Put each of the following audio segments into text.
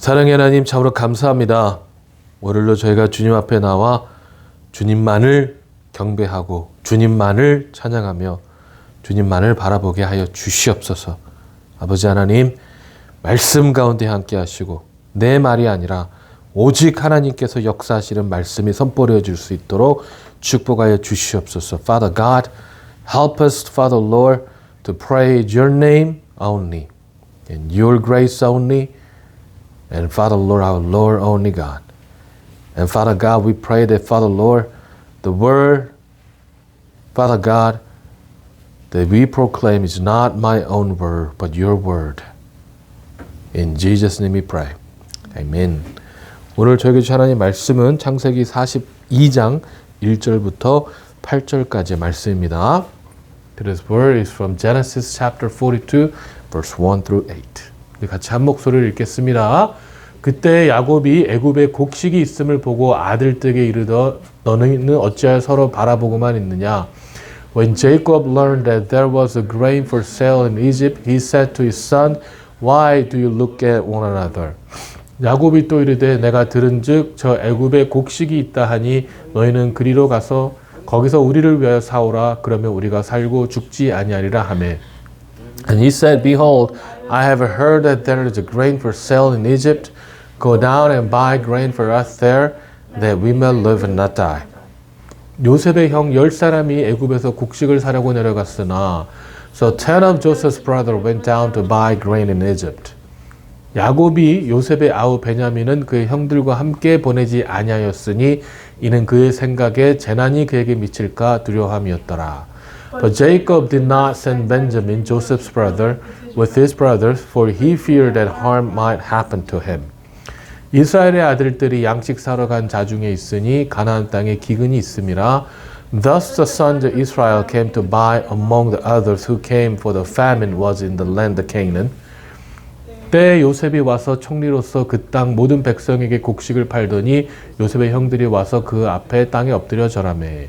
사랑의 하나님 참으로 감사합니다. 오늘도 저희가 주님 앞에 나와 주님만을 경배하고 주님만을 찬양하며 주님만을 바라보게 하여 주시옵소서. 아버지 하나님 말씀 가운데 함께 하시고 내 말이 아니라 오직 하나님께서 역사하시는 말씀이 선포되어질 수 있도록 축복하여 주시옵소서. Father God, help us, Father Lord, to praise your name only, in your grace only, and Father Lord, our Lord only God. And Father God, we pray that Father Lord, the word, Father God, that we proclaim is not my own word, but your word. In Jesus' name we pray. Amen. 오늘 저에게 주신 하나님 말씀은 창세기 42장 1절부터 8절까지의 말씀입니다. Today's word is from Genesis chapter 42, verse 1 through 8. 같이 한 목소리를 읽겠습니다. 그때 야곱이 애굽에 곡식이 있음을 보고 아들들에게 이르되 너희는 어찌하여 서로 바라보고만 있느냐? When Jacob learned that there was a grain for sale in Egypt, he said to his son, Why do you look at one another? 야곱이 또 이르되 내가 들은즉 저 애굽에 곡식이 있다 하니 너희는 그리로 가서 거기서 우리를 위하여 사오라. 그러면 우리가 살고 죽지 아니하리라 하매. And he said, Behold, I have heard that there is a grain for sale in Egypt. Go down and buy grain for us there, that we may live and not die. 요셉의 형 10사람이 애굽에서 곡식을 사려고 내려갔으나 So 10 of Joseph's brothers went down to buy grain in Egypt. 야곱이 요셉의 아우 베냐민은 그의 형들과 함께 보내지 아니하였으니 이는 그의 생각에 재난이 그에게 미칠까 두려움이었더라. But Jacob did not send Benjamin, Joseph's brother, with his brothers, for he feared that harm might happen to him. 이스라엘의 아들들이 양식 사러 간 자중에 있으니 가나안 땅에 기근이 있음이라. Thus the sons of Israel came to buy among the others who came, for the famine was in the land of Canaan. 때에 요셉이 와서 총리로서 그 땅 모든 백성에게 곡식을 팔더니 요셉의 형들이 와서 그 앞에 땅에 엎드려 절하매.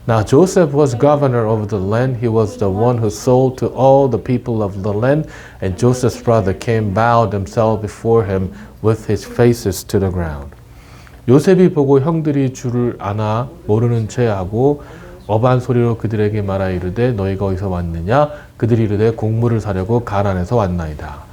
Now Joseph was governor over the land. He was the one who sold to all the people of the land. And Joseph's brother came, bowed themselves before him with his faces to the ground. 요셉이 보고 형들이 줄을 안아 모르는 채 하고 어반 소리로 그들에게 말하 이르되 너희가 어디서 왔느냐? 그들이 이르되 곡물을 사려고 가나안에서 왔나이다.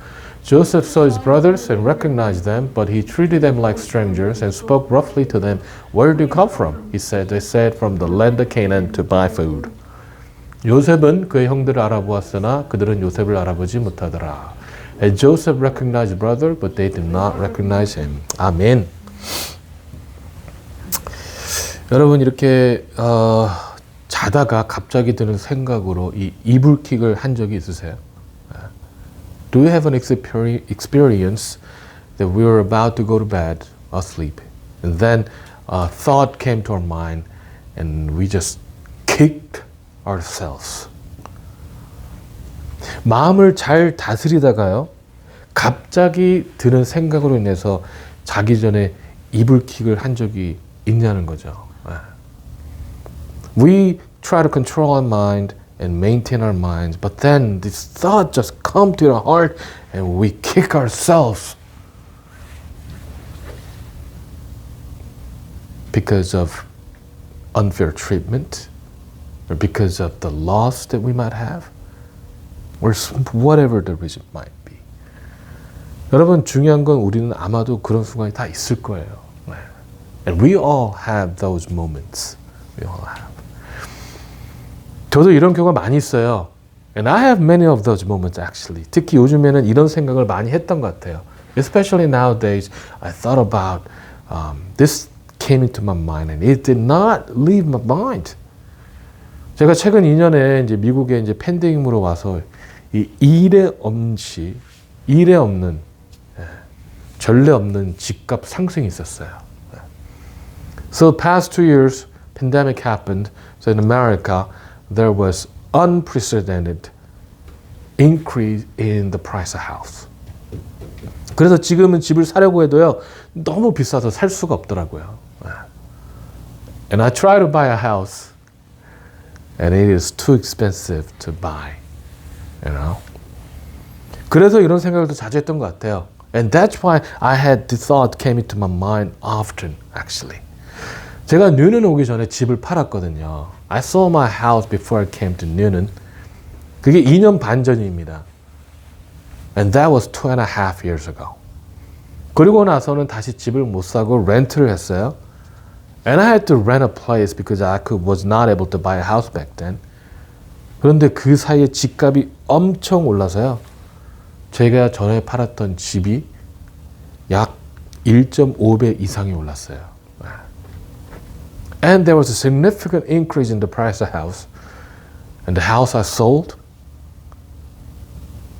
Joseph saw his brothers and recognized them, but he treated them like strangers and spoke roughly to them. Where do you come from? He said, They said, from the land of Canaan to buy food. 요셉은 그의 형들을 알아보았으나 그들은 요셉을 알아보지 못하더라. And Joseph recognized his brother, but they did not recognize him. 아멘. 여러분 이렇게 자다가 갑자기 드는 생각으로 이 이불킥을 한 적이 있으세요? Do you have an experience that we were about to go to bed, asleep, and then a thought came to our mind and we just kicked ourselves? 마음을 잘 다스리다가요, 갑자기 드는 생각으로 인해서 자기 전에 이불킥을 한 적이 있냐는 거죠. We try to control our mind and maintain our minds, but then this thought just come to our heart and we kick ourselves because of unfair treatment or because of the loss that we might have or whatever the reason might be. 여러분 중요한 건 우리는 아마도 그런 순간이 다 있을 거예요. And we all have those moments. We all have. 저도 이런 경우가 많이 있어요. And I have many of those moments actually. 특히 요즘에는 이런 생각을 많이 했던 것 같아요. Especially nowadays, I thought about this came into my mind and it did not leave my mind. 제가 최근 2년에 이제 미국에 이제 팬데믹으로 와서 이 일에 없는 전례 없는 집값 상승이 있었어요. So past 2 years, pandemic happened. So in America, there was unprecedented increase in the price of house. 그래서 지금은 집을 사려고 해도요, 너무 비싸서 살 수가 없더라고요. And I try to buy a house, and it is too expensive to buy. You know? 그래서 이런 생각을 더 자주 했던 것 같아요. And that's why I had the thought came into my mind often, actually. 제가 뉴는 오기 전에 집을 팔았거든요. I sold my house before I came to 뉴는. 그게 2년 반 전입니다. And that was 2.5 years ago. 그리고 나서는 다시 집을 못 사고 렌트를 했어요. And I had to rent a place because was not able to buy a house back then. 그런데 그 사이에 집값이 엄청 올라서요. 제가 전에 팔았던 집이 약 1.5배 이상이 올랐어요. And there was a significant increase in the price of the house. And the house I sold,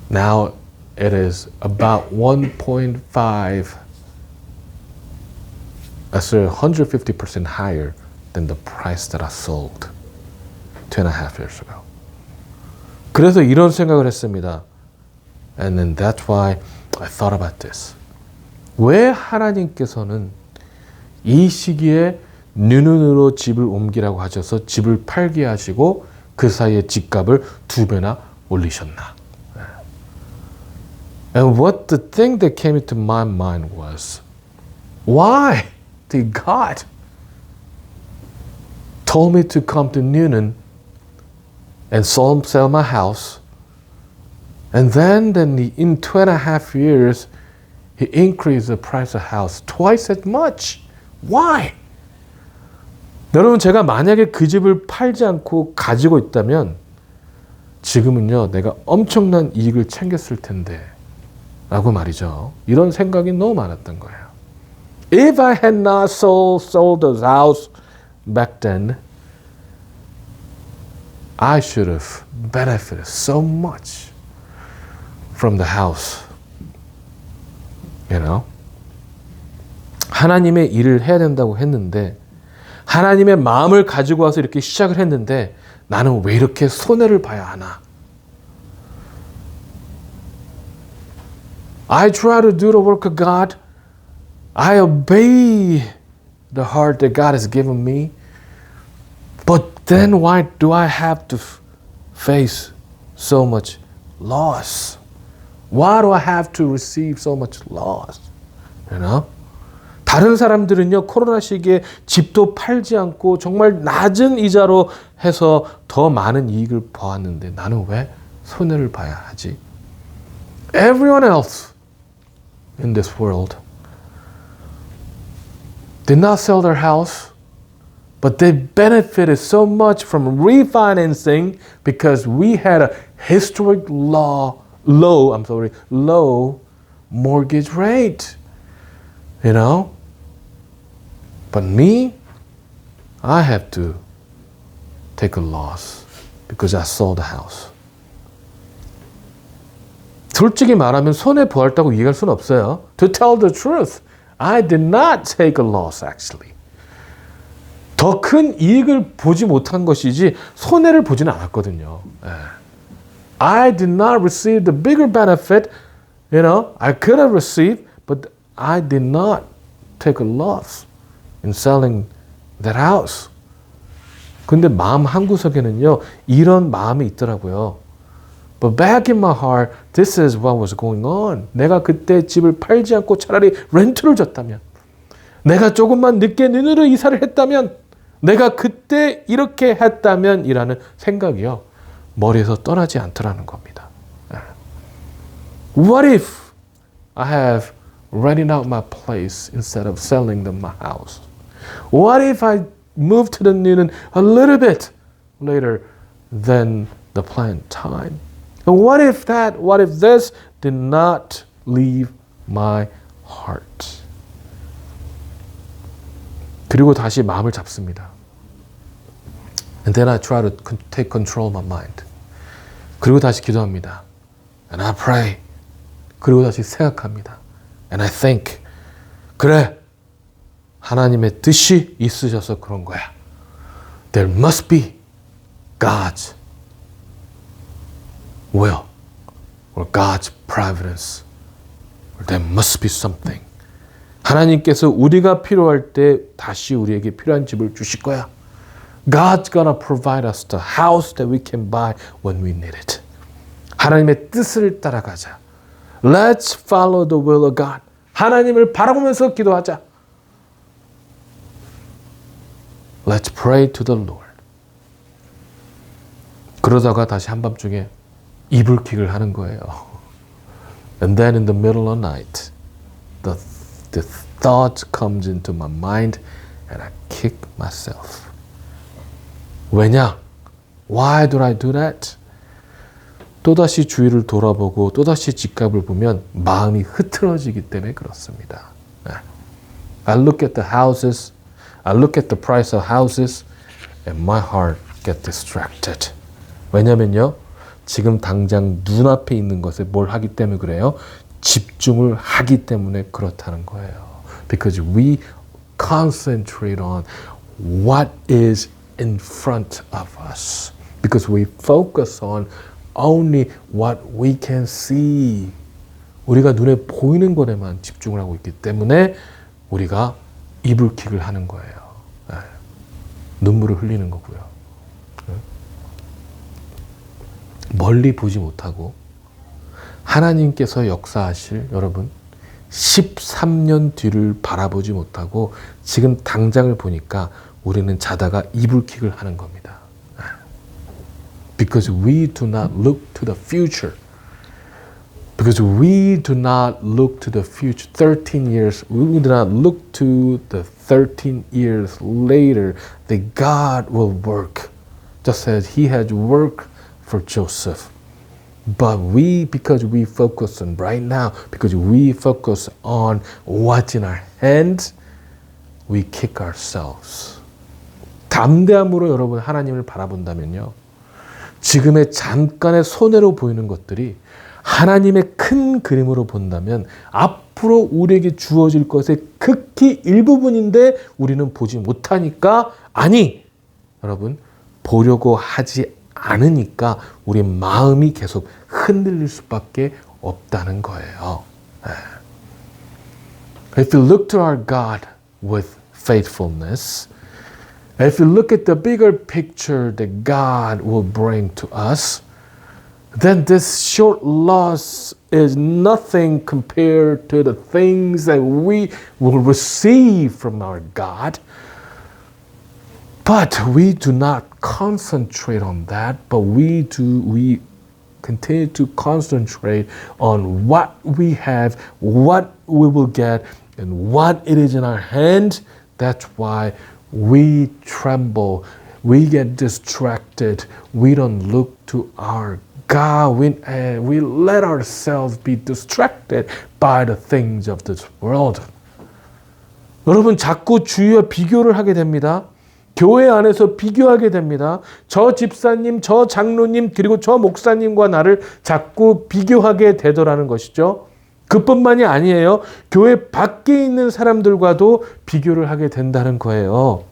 now it is about 1.5, that's 150% higher than the price that I sold 2.5 years ago. 그래서 이런 생각을 했습니다. And then that's why I thought about this. 왜 하나님께서는 이 시기에 뉴눈으로 집을 옮기라고 하셔서 집을 팔게 하시고 그 사이에 집값을 2배나 올리셨나? And what the thing that came into my mind was, why did God told me to come to Newnan and sell my house, and then in 2.5 years, He increased the price of the house twice as much. Why? 여러분, 제가 만약에 그 집을 팔지 않고 가지고 있다면 지금은요, 내가 엄청난 이익을 챙겼을 텐데 라고 말이죠. 이런 생각이 너무 많았던 거예요. If I had not sold the house back then, I should have benefited so much from the house. You know? 하나님의 일을 해야 된다고 했는데 하나님의 마음을 가지고 와서 이렇게 시작을 했는데 나는 왜 이렇게 손해를 봐야 하나? I try to do the work of God. I obey the heart that God has given me. But then why do I have to face so much loss? Why do I have to receive so much loss? You know? 다른 사람들은요, 코로나 시기에 집도 팔지 않고 정말 낮은 이자로 해서 더 많은 이익을 보았는데 나는 왜 손해를 봐야 하지? Everyone else in this world did not sell their house, but they benefited so much from refinancing because we had a historic low mortgage rate. You know? But me, I have to take a loss because I sold the house. 솔직히 말하면 손해 보았다고 얘기할 수는 없어요. To tell the truth, I did not take a loss actually. 더 큰 이익을 보지 못한 것이지 손해를 보지는 않았거든요. I did not receive the bigger benefit, you know, I could have received, but I did not take a loss in selling that house. 근데 마음 한구석에는요, 이런 마음이 있더라고요. But back in my heart, this is what was going on. 내가 그때 집을 팔지 않고 차라리 렌트를 줬다면, 내가 조금만 늦게 눈으로 이사를 했다면, 내가 그때 이렇게 했다면 이라는 생각이요, 머리에서 떠나지 않더라는 겁니다. What if I have rented out my place instead of selling them my house? What if I moved to the Newnan a little bit later than the planned time? And what if this did not leave my heart? 그리고 다시 마음을 잡습니다. And then I try to take control of my mind. 그리고 다시 기도합니다. And I pray. 그리고 다시 생각합니다. And I think. 그래. 하나님의 뜻이 있으셔서 그런 거야. There must be God's will or God's providence. Or there must be something. 하나님께서 우리가 필요할 때 다시 우리에게 필요한 집을 주실 거야. God's gonna provide us the house that we can buy when we need it. 하나님의 뜻을 따라가자. Let's follow the will of God. 하나님을 바라보면서 기도하자. Let's pray to the Lord. 그러다가 다시 한밤중에 이불킥을 하는 거예요. And then in the middle of the night, the thought comes into my mind and I kick myself. 왜냐? Why do I do that? 또다시 주위를 돌아보고 또다시 집값을 보면 마음이 흐트러지기 때문에 그렇습니다. I look at the houses, I look at the price of houses, and my heart get distracted. 왜냐면요, 지금 당장 눈앞에 있는 것에 뭘 하기 때문에 그래요? 집중을 하기 때문에 그렇다는 거예요. Because we concentrate on what is in front of us. Because we focus on only what we can see. 우리가 눈에 보이는 것에만 집중을 하고 있기 때문에 우리가 이불킥을 하는 거예요. 눈물을 흘리는 거고요. 멀리 보지 못하고 하나님께서 역사하실 여러분 13년 뒤를 바라보지 못하고 지금 당장을 보니까 우리는 자다가 이불킥을 하는 겁니다. Because we do not look to the future. Because we do not look to the future. 13 years, we do not look to the 13 years later that God will work. Just as He had worked for Joseph. But we, because we focus on right now, because we focus on what's in our hand, we kick ourselves. 담대함으로 여러분 하나님을 바라본다면요. 지금의 잠깐의 손해로 보이는 것들이 하나님의 큰 그림으로 본다면 앞으로 우리에게 주어질 것의 극히 일부분인데 우리는 보지 못하니까 아니 여러분 보려고 하지 않으니까 우리 마음이 계속 흔들릴 수밖에 없다는 거예요. If you look to our God with faithfulness, if you look at the bigger picture that God will bring to us, then this short loss is nothing compared to the things that we will receive from our God. But we do not concentrate on that, but we continue to concentrate on what we have, what we will get, and what it is in our hand. That's why we tremble, we get distracted, we don't look to our God, we let ourselves be distracted by the things of this world. 여러분 자꾸 주위와 비교를 하게 됩니다. 교회 안에서 비교하게 됩니다. 저 집사님, 저 장로님, 그리고 저 목사님과 나를 자꾸 비교하게 되더라는 것이죠. 그뿐만이 아니에요. 교회 밖에 있는 사람들과도 비교를 하게 된다는 거예요.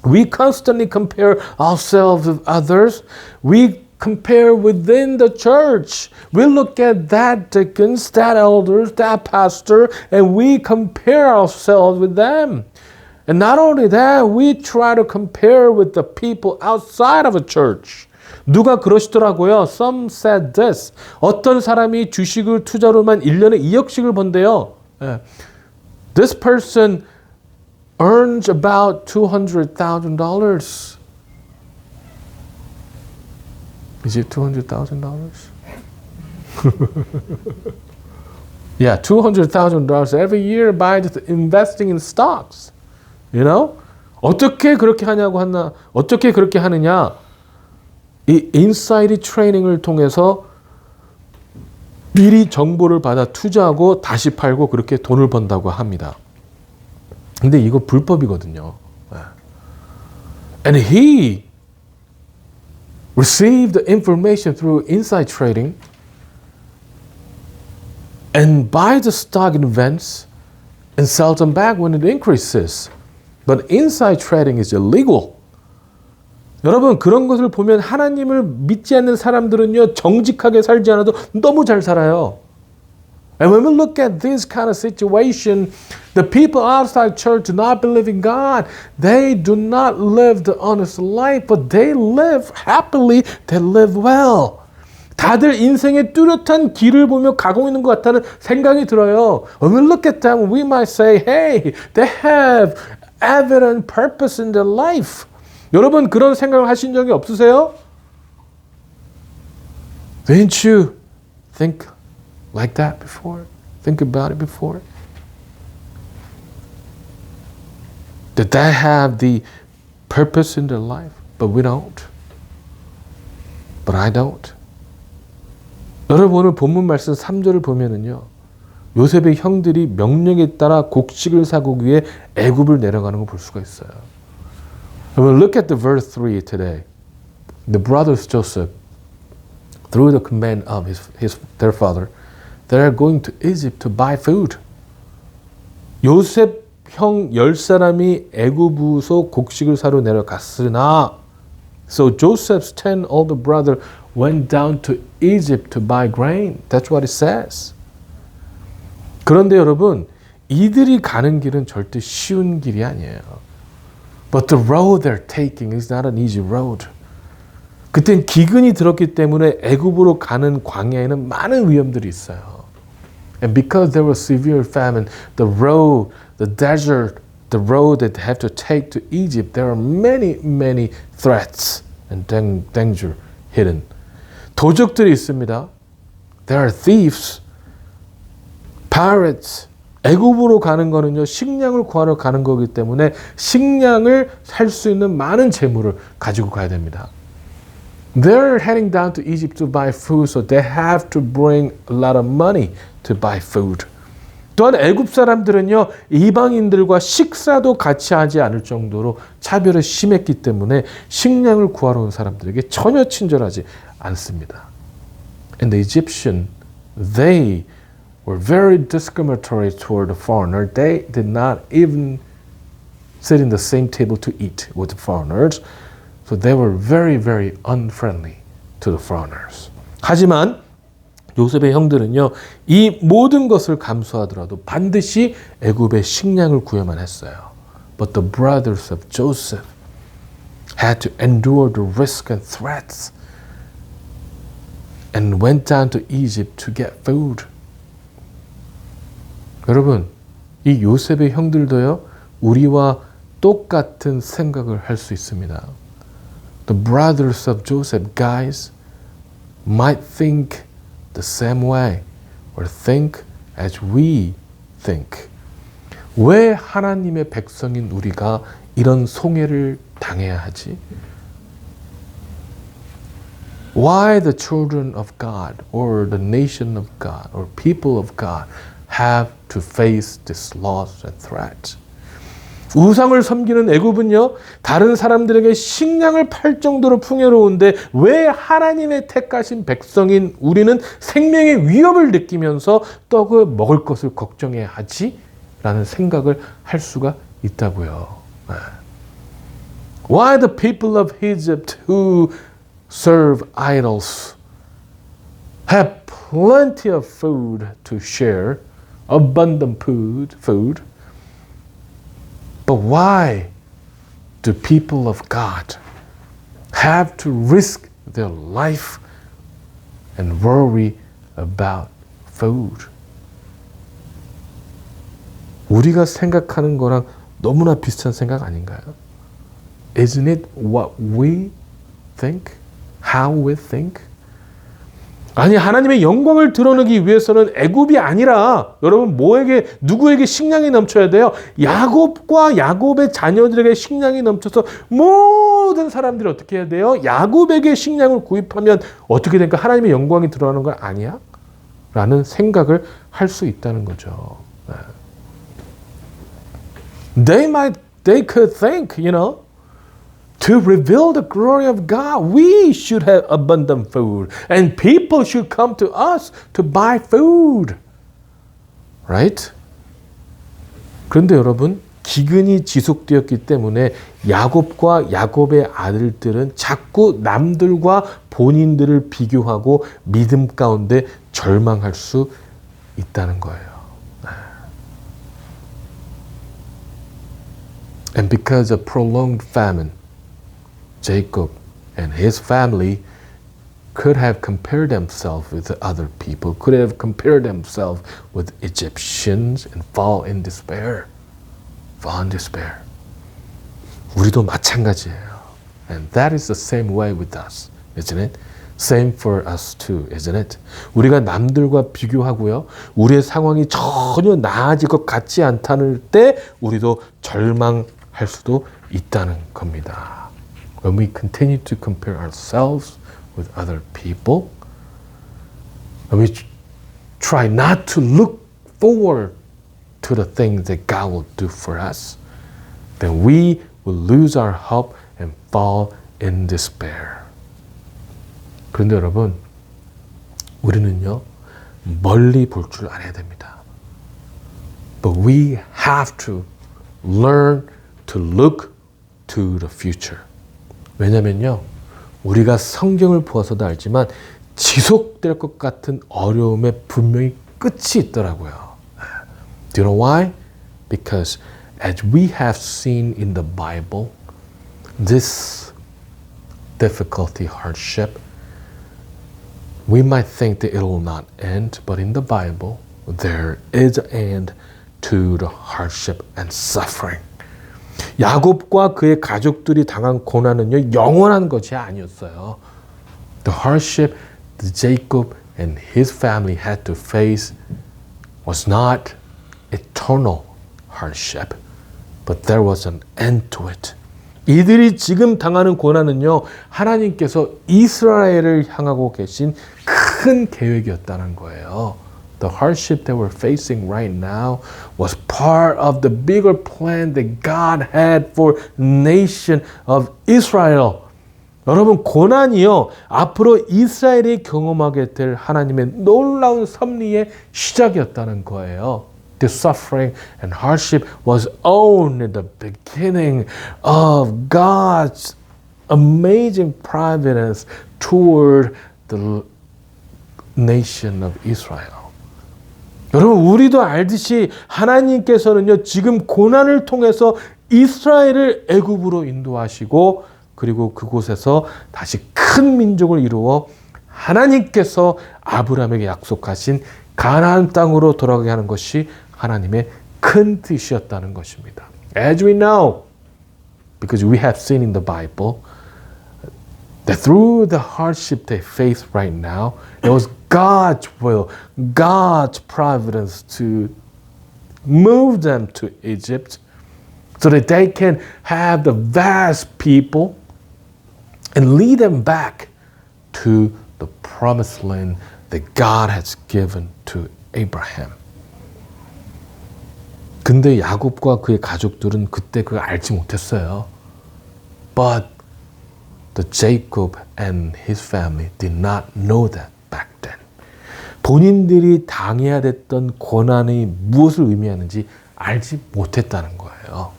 We constantly compare ourselves with others. We compare within the church. We look at that deacons, that elders, that pastor, and we compare ourselves with them. And not only that, we try to compare with the people outside of a church. 누가 그러시더라고요. Some said this. 어떤 사람이 주식을 투자로만 1년에 2억씩을 번대요. This person earns about $200,000. Is it $200,000? Yeah, $200,000 every year by investing in stocks. You know? 어떻게 그렇게 어떻게 그렇게 하느냐? 이 인사이드 트레이닝을 통해서 미리 정보를 받아 투자하고 다시 팔고 그렇게 돈을 번다고 합니다. 근데 이거 불법이거든요. And he received the information through inside trading and buy the stock in advance and sell them back when it increases. But inside trading is illegal. 여러분 그런 것을 보면 하나님을 믿지 않는 사람들은요 정직하게 살지 않아도 너무 잘 살아요. And when we look at this kind of situation, the people outside church do not believe in God. They do not live the honest life, but they live happily, they live well. 다들 인생의 뚜렷한 길을 보며 가고 있는 것 같다는 생각이 들어요. When we look at them, we might say, hey, they have evident purpose in their life. 여러분 그런 생각을 하신 적이 없으세요? Didn't you think like that before? Think about it before? Did they have the purpose in their life? But we don't. But I don't. 여러분 오늘 본문 말씀 3절을 보면은요. 요셉의 형들이 명령에 따라 곡식을 사고 위해 애굽을 내려가는 걸 볼 수가 있어요. When we look at the verse 3 today. The brothers Joseph, through the command of their father, they are going to Egypt to buy food. 요셉 형 10사람이 애굽으로 곡식을 사러 내려갔으나 So Joseph's 10 older brother went down to Egypt to buy grain. That's what it says. 그런데 여러분, 이들이 가는 길은 절대 쉬운 길이 아니에요. But the road they're taking is not an easy road. 그땐 기근이 들었기 때문에 애굽으로 가는 광야에는 많은 위험들이 있어요. And because there was severe famine, the road, the desert, the road that they have to take to Egypt, there are many, many threats and danger hidden. 도적들이 있습니다. There are thieves, pirates. 애굽으로 가는 거는요, 식량을 구하러 가는 거기 때문에 식량을 살 수 있는 많은 재물을 가지고 가야 됩니다. They're heading down to Egypt to buy food, so they have to bring a lot of money to buy food. 또한 애굽 사람들은요, 이방인들과 식사도 같이 하지 않을 정도로 차별이 심했기 때문에 식량을 구하러 온 사람들에게 전혀 친절하지 않습니다. And the Egyptian, they were very discriminatory toward the foreigner. They did not even sit in the same table to eat with the foreigners. So they were very, very unfriendly to the foreigners. 하지만 요셉의 형들은요, 이 모든 것을 감수하더라도 반드시 애굽의 식량을 구해만 했어요. But the brothers of Joseph had to endure the risk and threats and went down to Egypt to get food. 여러분, 이 요셉의 형들도요, 우리와 똑같은 생각을 할 수 있습니다. The brothers of Joseph, guys, might think the same way or think as we think. 왜 하나님의 백성인 우리가 이런 송해를 당해야 하지? Why the children of God or the nation of God or people of God have to face this loss and threat? 우상을 섬기는 애굽은요, 다른 사람들에게 식량을 팔 정도로 풍요로운데 왜 하나님의 택하신 백성인 우리는 생명의 위협을 느끼면서 떡을 먹을 것을 걱정해야 하지? 라는 생각을 할 수가 있다고요. Why the people of Egypt who serve idols have plenty of food to share, abundant food, but why do people of God have to risk their life and worry about food? 우리가 생각하는 거랑 너무나 비슷한 생각 아닌가요? Isn't it what we think? How we think? 아니, 하나님의 영광을 드러내기 위해서는 애굽이 아니라 여러분 누구에게 식량이 넘쳐야 돼요? 야곱과 야곱의 자녀들에게 식량이 넘쳐서 모든 사람들이 어떻게 해야 돼요? 야곱에게 식량을 구입하면 어떻게 될까? 하나님의 영광이 드러나는 건 아니야? 라는 생각을 할 수 있다는 거죠. They could think, to reveal the glory of God, we should have abundant food. And people should come to us to buy food. Right? 그런데 여러분, 기근이 지속되었기 때문에 야곱과 야곱의 아들들은 자꾸 남들과 본인들을 비교하고 믿음 가운데 절망할 수 있다는 거예요. And because of prolonged famine, Jacob and his family could have compared themselves with other people, could have compared themselves with Egyptians and fall in despair. Fall in despair. 우리도 마찬가지예요. And that is the same way with us, isn't it? Same for us too, isn't it? 우리가 남들과 비교하고요. 우리의 상황이 전혀 나아질 것 같지 않다는 때 우리도 절망할 수도 있다는 겁니다. When we continue to compare ourselves with other people, when we try not to look forward to the things that God will do for us, then we will lose our hope and fall in despair. 그런데 여러분, 우리는요, 멀리 볼 줄 알아야 됩니다. But we have to learn to look to the future. 왜냐면요, 우리가 성경을 보아서도 알지만 지속될 것 같은 어려움에 분명히 끝이 있더라고요. Do you know why? Because as we have seen in the Bible, this difficulty, hardship, we might think that it will not end, but in the Bible, there is an end to the hardship and suffering. 야곱과 그의 가족들이 당한 고난은요, 영원한 것이 아니었어요. The hardship that Jacob and his family had to face was not eternal hardship, but there was an end to it. 이들이 지금 당하는 고난은요, 하나님께서 이스라엘을 향하고 계신 큰 계획이었다는 거예요. The hardship that we're facing right now was part of the bigger plan that God had for the nation of Israel. 여러분, 고난이요, 앞으로 이스라엘이 경험하게 될 하나님의 놀라운 섭리의 시작이었다는 거예요. The suffering and hardship was only the beginning of God's amazing providence toward the nation of Israel. 여러분, 우리도 알듯이 하나님께서는요, 지금 고난을 통해서 이스라엘을 애굽으로 인도하시고, 그리고 그곳에서 다시 큰 민족을 이루어 하나님께서 아브라함에게 약속하신 가나안 땅으로 돌아가게 하는 것이 하나님의 큰 뜻이었다는 것입니다. As we know, because we have seen in the Bible, that through the hardship they face right now, it was God's will, God's providence to move them to Egypt so that they can have the vast people and lead them back to the promised land that God has given to Abraham. 근데 야곱과 그의 가족들은 그때 그걸 알지 못했어요. But the Jacob and his family did not know that back then. 본인들이 당해야 됐던 고난이 무엇을 의미하는지 알지 못했다는 거예요.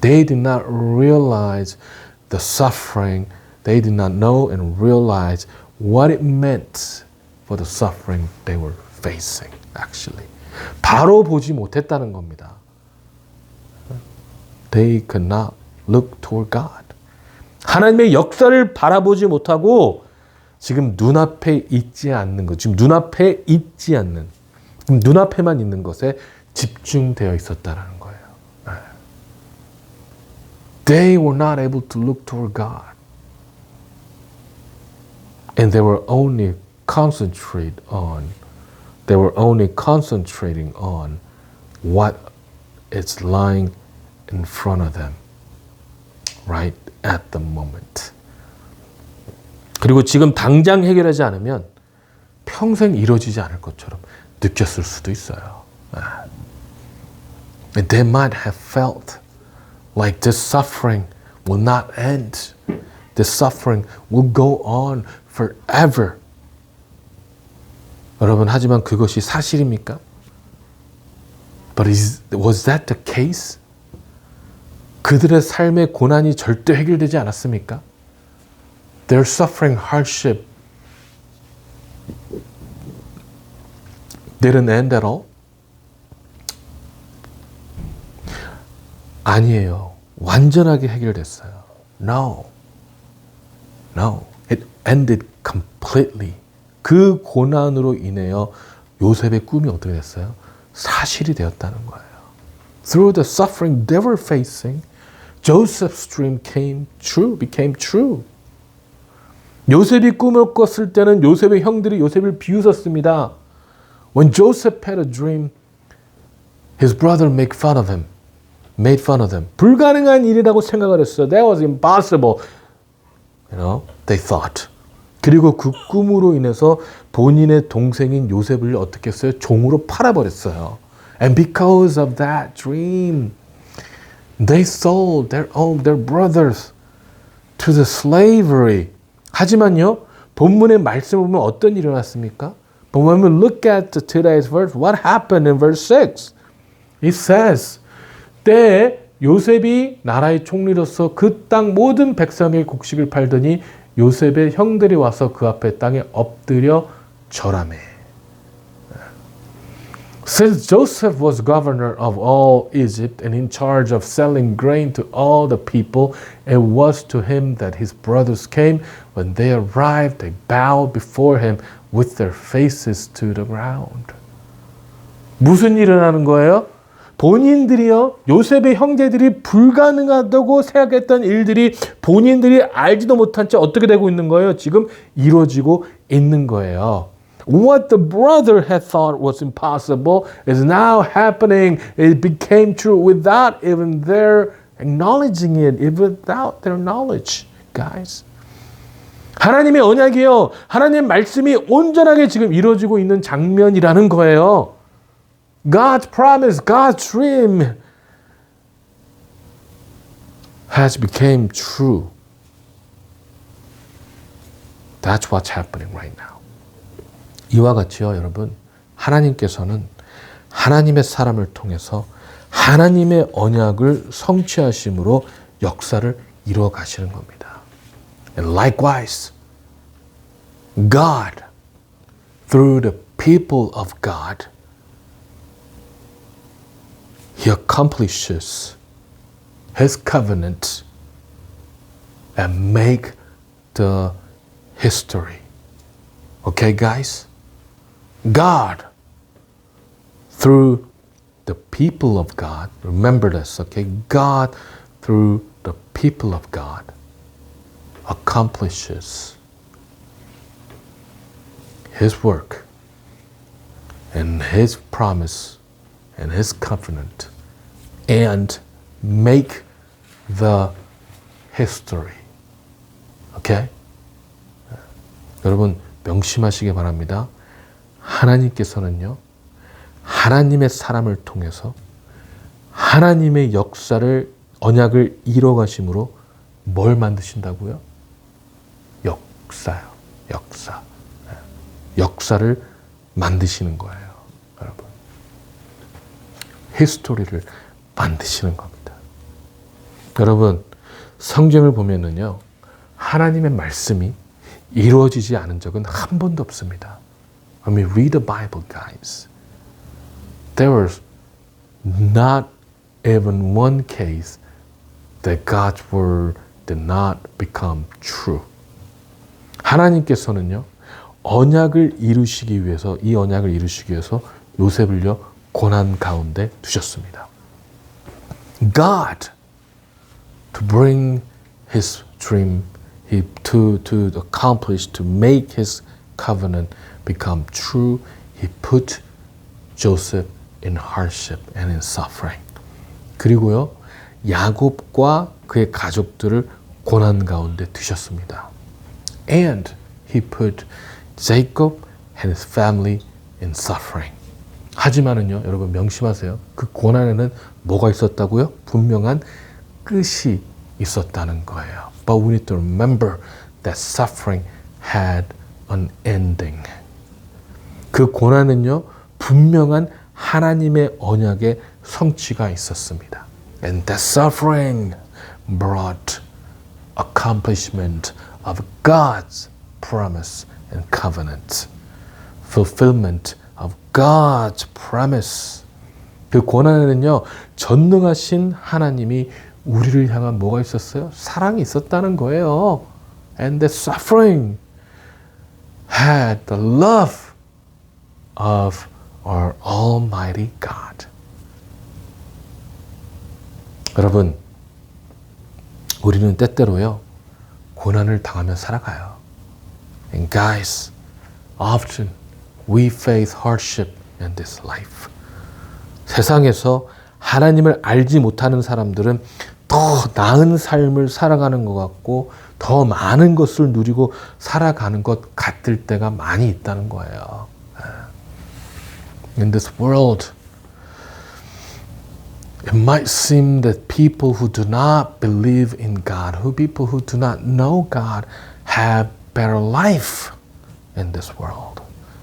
They did not realize the suffering. They did not know and realize what it meant for the suffering they were facing, actually. 바로 보지 못했다는 겁니다. They could not look toward God. 하나님의 역사를 바라보지 못하고 지금 눈앞에 있지 않는 것, 지금 눈앞에 있지 않는, 눈앞에만 있는 것에 집중되어 있었다는 거예요. They were not able to look toward God. And they were only concentrating on what is lying in front of them right at the moment. 그리고 지금 당장 해결하지 않으면 평생 이루어지지 않을 것처럼 느꼈을 수도 있어요. And they might have felt like this suffering will not end. This suffering will go on forever. 여러분, 하지만 그것이 사실입니까? But was that the case? 그들의 삶의 고난이 절대 해결되지 않았습니까? Their suffering, hardship didn't end at all? 아니에요. 완전하게 해결됐어요. No. It ended completely. 그 고난으로 인하여 요셉의 꿈이 어떻게 됐어요? 사실이 되었다는 거예요. Through the suffering they were facing, Joseph's dream became true. 요셉이 꿈을 꿨을 때는 요셉의 형들이 요셉을 비웃었습니다. When Joseph had a dream, his brother made fun of him. 불가능한 일이라고 생각을 했어요. That was impossible. They thought. 그리고 그 꿈으로 인해서 본인의 동생인 요셉을 어떻게 했어요? 종으로 팔아버렸어요. And because of that dream, they sold their brothers to the slavery. 하지만요, 본문의 말씀을 보면 어떤 일이 일어났습니까? 본문을 look at today's verse. What happened in verse 6? It says, 때에 요셉이 나라의 총리로서 그 땅 모든 백성의 곡식을 팔더니 요셉의 형들이 와서 그 앞에 땅에 엎드려 절하매. Since Joseph was governor of all Egypt and in charge of selling grain to all the people, it was to him that his brothers came. When they arrived, they bowed before him with their faces to the ground. 무슨 일이 일어나는 거예요? 본인들이요, 요셉의 형제들이 불가능하다고 생각했던 일들이 본인들이 알지도 못한 채 어떻게 되고 있는 거예요? 지금 이루어지고 있는 거예요. What the brother had thought was impossible is now happening. It became true without even their acknowledging it, without their knowledge, guys. 하나님의 언약이요, 하나님의 말씀이 온전하게 지금 이루어지고 있는 장면이라는 거예요. God's promise, God's dream has become true. That's what's happening right now. 이와 같이요, 여러분, 하나님께서는 하나님의 사람을 통해서 하나님의 언약을 성취하심으로 역사를 이루어 가시는 겁니다. And likewise, God, through the people of God, He accomplishes His covenant and make the history. Okay, guys? God, through the people of God, remember this, okay? God, through the people of God, accomplishes His work and His promise and His covenant and make the history. Okay? 여러분, 명심하시기 바랍니다. 하나님께서는요, 하나님의 사람을 통해서 하나님의 역사를, 언약을 이뤄가심으로 뭘 만드신다고요? 역사요. 역사. 역사를 만드시는 거예요, 여러분. 히스토리를 만드시는 겁니다. 여러분, 성경을 보면은요, 하나님의 말씀이 이루어지지 않은 적은 한 번도 없습니다. When we read the Bible, guys, there was not even one case that God's word did not become true. 하나님께서는요, 언약을 이루시기 위해서, 이 언약을 이루시기 위해서 요셉을요, 고난 가운데 두셨습니다. God, to bring His dream, to accomplish, to make His covenant become true, He put Joseph in hardship and in suffering. 그리고요, 야곱과 그의 가족들을 고난 가운데 두셨습니다. And He put Jacob and his family in suffering. 하지만은요, 여러분 명심하세요. 그 고난에는 뭐가 있었다고요? 분명한 끝이 있었다는 거예요. But we need to remember that suffering had an ending. 그 고난은요, 분명한 하나님의 언약의 성취가 있었습니다. And that suffering brought accomplishment of God's promise and covenant. Fulfillment of God's promise. 그 고난에는요, 전능하신 하나님이 우리를 향한 뭐가 있었어요? 사랑이 있었다는 거예요. And the suffering had the love of our Almighty God. 여러분, 우리는 때때로요, 고난을 당하며 살아가요. And guys, often we face hardship in this life. 세상에서 하나님을 알지 못하는 사람들은 더 나은 삶을 살아가는 것 같고 더 많은 것을 누리고 살아가는 것 같을 때가 많이 있다는 거예요. In this world, it might seem that people who do not believe in God, people who do not know God, have better life in this world.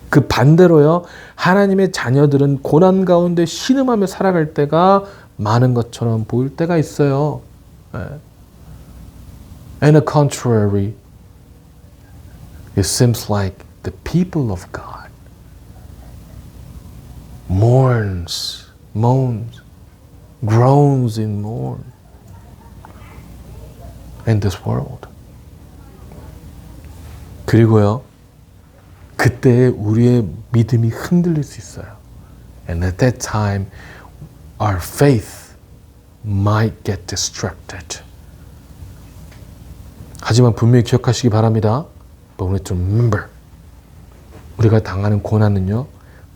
그 반대로요, 하나님의 자녀들은 고난 가운데 신음하며 살아갈 때가 많은 것처럼 보일 때가 있어요. And the contrary, it seems like the people of God moans, groans in mourn in this world. 그리고요, 그때 우리의 믿음이 흔들릴 수 있어요. And at that time, our faith might get distracted. 하지만 분명히 기억하시기 바랍니다. But we need to remember, 우리가 당하는 고난은요,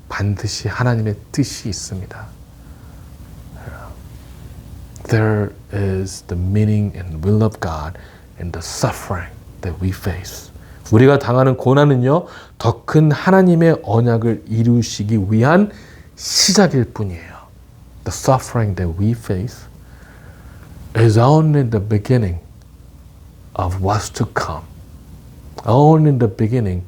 반드시 하나님의 뜻이 있습니다. There is the meaning and will of God in the suffering that we face. 우리가 당하는 고난은요, 더 큰 하나님의 언약을 이루시기 위한 시작일 뿐이에요. The suffering that we face is only the beginning of what's to come. Only the beginning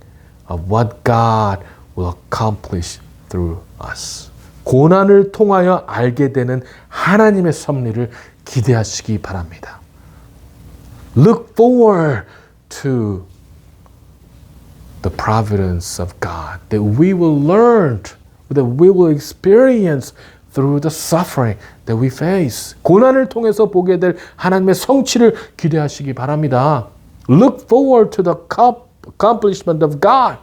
of what God will accomplish through us. 고난을 통하여 알게 되는 하나님의 섭리를 기대하시기 바랍니다. Look forward to the providence of God that we will learn, that we will experience through the suffering that we face. 고난을 통해서 보게 될 하나님의 성취를 기대하시기 바랍니다. Look forward to the accomplishment of God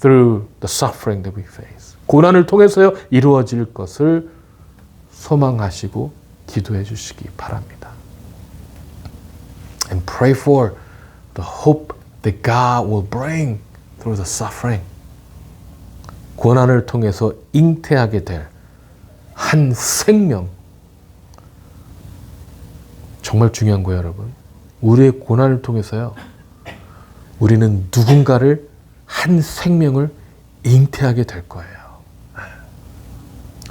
through the suffering that we face. 고난을 통해서요, 이루어질 것을 소망하시고 기도해 주시기 바랍니다. And pray for the hope that God will bring through the suffering. 고난을 통해서 잉태하게 될 한 생명. 정말 중요한 거예요, 여러분. 우리의 고난을 통해서요, 우리는 누군가를, 한 생명을 잉태하게 될 거예요.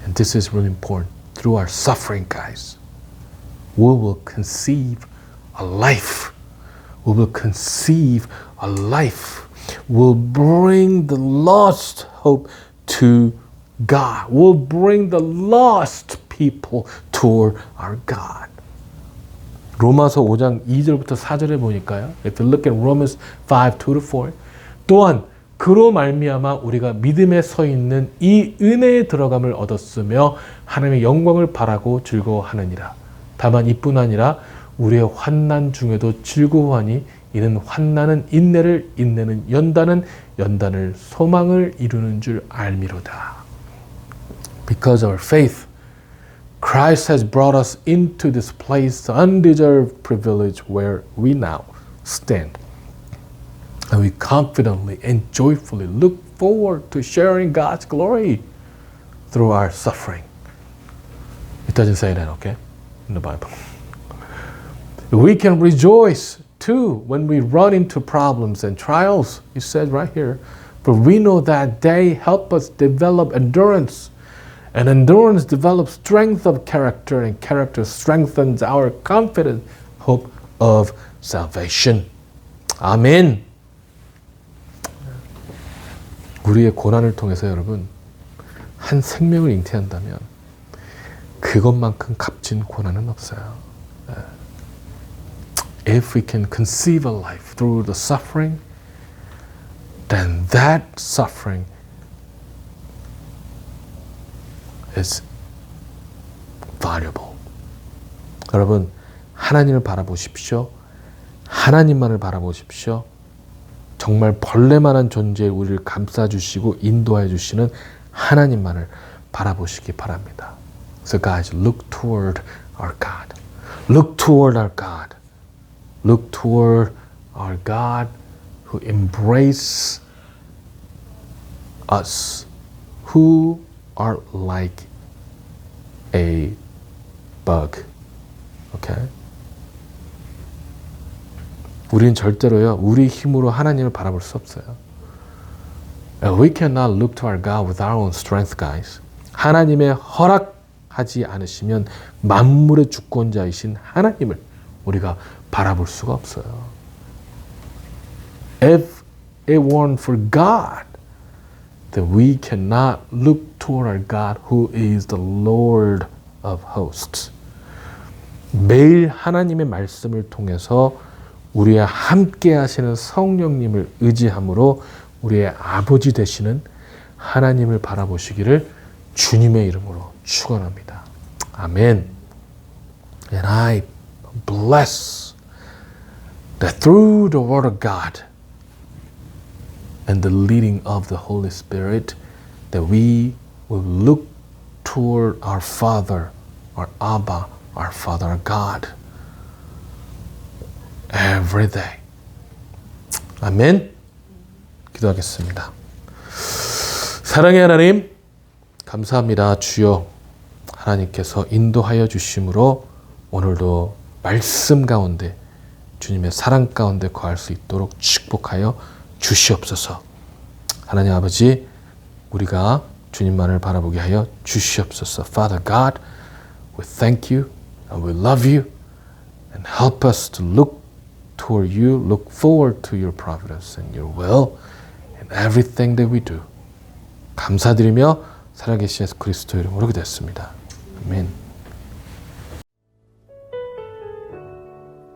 And this is really important. Through our suffering, guys, we will conceive a life. We will conceive a life. We'll bring the lost hope to God. We'll bring the lost people toward our God. 로마서 5장 2절부터 4절에 보니까요. If you look at Romans 5, 2-4, 또한 그로 말미암아 우리가 믿음에 서 있는 이 은혜에 들어감을 얻었으며 하나님의 영광을 바라고 즐거워하느니라. 다만 이뿐 아니라 우리의 환난 중에도 즐거워하니 이는 환난은 인내를, 인내는 연단은, 연단을 소망을 이루는 줄 알미로다. Because of our faith, Christ has brought us into this place, the undeserved privilege where we now stand. And we confidently and joyfully look forward to sharing God's glory through our suffering. It doesn't say that, okay? In the Bible. We can rejoice too when we run into problems and trials. It says right here, for we know that they help us develop endurance. And endurance develops strength of character, and character strengthens our confident hope of salvation. 아멘. 우리의 고난을 통해서 여러분, 한 생명을 잉태한다면 그것만큼 값진 고난은 없어요. If we can conceive a life through the suffering, then that suffering is valuable. 여러분, 하나님을 바라보십시오. 하나님만을 바라보십시오. 정말 벌레만한 존재에 우리를 감싸주시고 인도해 주시는 하나님만을 바라보시기 바랍니다. So guys, look toward our God. Look toward our God. Look toward our God who embraces us, who are like a bug. Okay? 우리는 절대로요, 우리 힘으로 하나님을 바라볼 수 없어요. We cannot look to our God with our own strength, guys. 하나님의 허락하지 않으시면 만물의 주권자이신 하나님을 우리가 바라볼 수가 없어요. If it weren't for God, then we cannot look toward our God who is the Lord of hosts. 매일 하나님의 말씀을 통해서 우리와 함께 하시는 성령님을 의지함으로 우리의 아버지 되시는 하나님을 바라보시기를 주님의 이름으로 축원합니다. 아멘. And I bless that through the word of God and the leading of the Holy Spirit that we will look toward our Father, our Abba, our Father, our God every day. 아멘. 기도하겠습니다. 사랑의 하나님, 감사합니다. 주여, 하나님께서 인도하여 주심으로 오늘도 말씀 가운데 주님의 사랑 가운데 거할 수 있도록 축복하여 주시옵소서. 하나님 아버지, 우리가 주님만을 바라보게 하여 주시옵소서. Father God, we thank you and we love you and help us to look toward you, look forward to your providence and your will in everything that we do. 감사드리며 살아계신 예수 그리스도 이름으로 기도했습니다. 아멘.